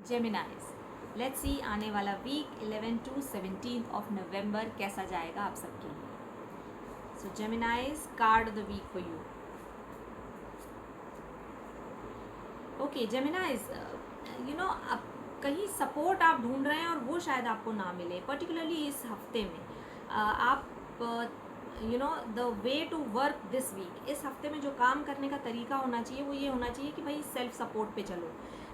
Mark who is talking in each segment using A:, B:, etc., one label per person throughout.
A: जेमिनाइज, let's see आने वाला week 11 to 17 of November कैसा जाएगा आप सबके लिए। So Geminis, card of the week for you. Okay Geminis, आप कहीं सपोर्ट आप ढूंढ रहे हैं और वो शायद आपको ना मिले, पर्टिकुलरली इस हफ्ते में। आप the way to work this week, इस हफ्ते में जो काम करने का तरीका होना चाहिए वो ये होना चाहिए कि भाई सेल्फ सपोर्ट पे चलो,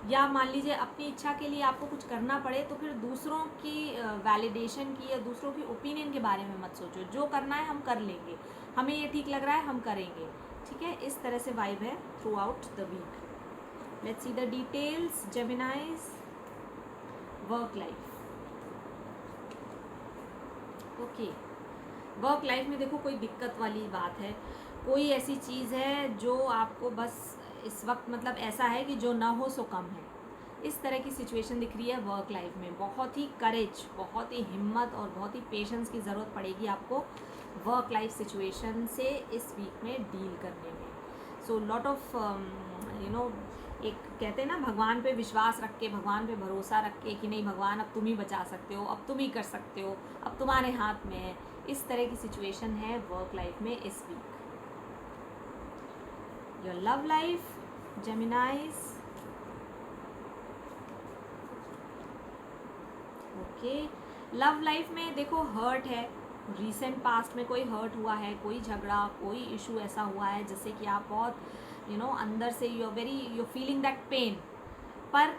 A: या मान लीजिए अपनी इच्छा के लिए आपको कुछ करना पड़े तो फिर दूसरों की वैलिडेशन की या दूसरों की ओपिनियन के बारे में मत सोचो। जो करना है हम कर लेंगे, हमें ये ठीक लग रहा है हम करेंगे, ठीक है। इस तरह से वाइब है throughout the week. Let's see the details Geminis. Work life, okay work life में देखो कोई दिक्कत वाली बात है, कोई ऐसी चीज़ है जो आपको बस इस वक्त मतलब ऐसा है कि जो ना हो सो कम है, इस तरह की सिचुएशन दिख रही है वर्क लाइफ में। बहुत ही करेज, बहुत ही हिम्मत और बहुत ही पेशेंस की ज़रूरत पड़ेगी आपको वर्क लाइफ सिचुएशन से इस वीक में डील करने में। सो लॉट ऑफ एक कहते हैं ना, भगवान पे विश्वास रख के, भगवान पे भरोसा रख के कि नहीं भगवान अब तुम ही बचा सकते हो, अब तुम ही कर सकते हो, अब तुम्हारे हाथ में है। इस तरह की सिचुएशन है वर्क लाइफ में इस week. Your love life Geminis, okay love life में देखो हर्ट है, रिसेंट पास्ट में कोई हर्ट हुआ है, कोई झगड़ा, कोई इशू ऐसा हुआ है जिससे कि आप बहुत अंदर से यू फीलिंग दैट पेन, पर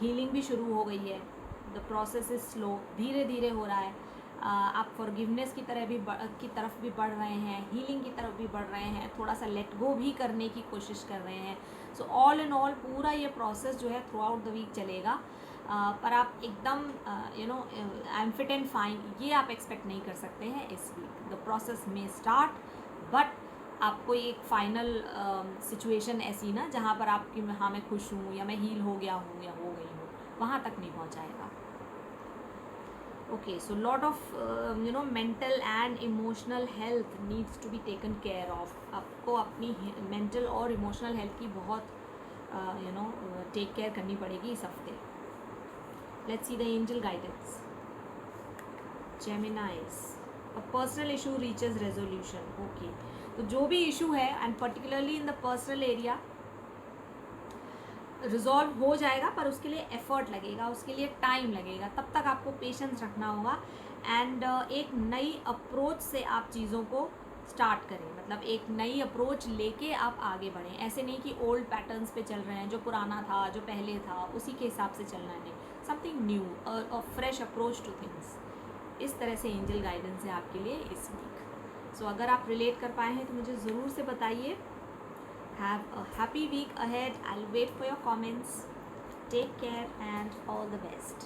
A: हीलिंग भी शुरू हो गई है। द प्रोसेस इज स्लो, धीरे धीरे हो रहा है। आप फॉरगिवनेस की तरफ भी बढ़ रहे हैं, हीलिंग की तरफ भी बढ़ रहे हैं, थोड़ा सा लेट गो भी करने की कोशिश कर रहे हैं। सो ऑल इन ऑल पूरा ये प्रोसेस जो है थ्रू आउट द वीक चलेगा। पर आप एकदम I am fit and fine ये आप एक्सपेक्ट नहीं कर सकते हैं इस वीक। द प्रोसेस में स्टार्ट, बट आपको एक फाइनल सिचुएशन ऐसी ना जहाँ पर आपकी हाँ मैं खुश हूँ या मैं हील हो गया हूँ या हो गई हूँ, वहाँ तक नहीं पहुँचाएगा। Okay so lot of mental and emotional health needs to be taken care of. आपको अपनी मेंटल और इमोशनल हेल्थ की बहुत टेक केयर करनी पड़ेगी इस हफ्ते। Let's see the angel guidance जेमिनाइज, a personal issue reaches resolution. Okay तो जो भी इशू है and particularly in the personal area resolve हो जाएगा, पर उसके लिए एफर्ट लगेगा, उसके लिए टाइम लगेगा, तब तक आपको पेशेंस रखना होगा। एंड एक नई अप्रोच से आप चीज़ों को स्टार्ट करें, मतलब एक नई अप्रोच लेके आप आगे बढ़ें। ऐसे नहीं कि ओल्ड पैटर्न्स पे चल रहे हैं, जो पुराना था जो पहले था उसी के हिसाब से चलना है, नहीं, समथिंग न्यू, अ फ्रेश अप्रोच टू थिंग्स। इस तरह से एंजल गाइडेंस है आपके लिए इस वीक। सो अगर आप रिलेट कर पाए हैं तो मुझे ज़रूर से बताइए। Have a happy week ahead. I'll wait for your comments. Take care and all the best.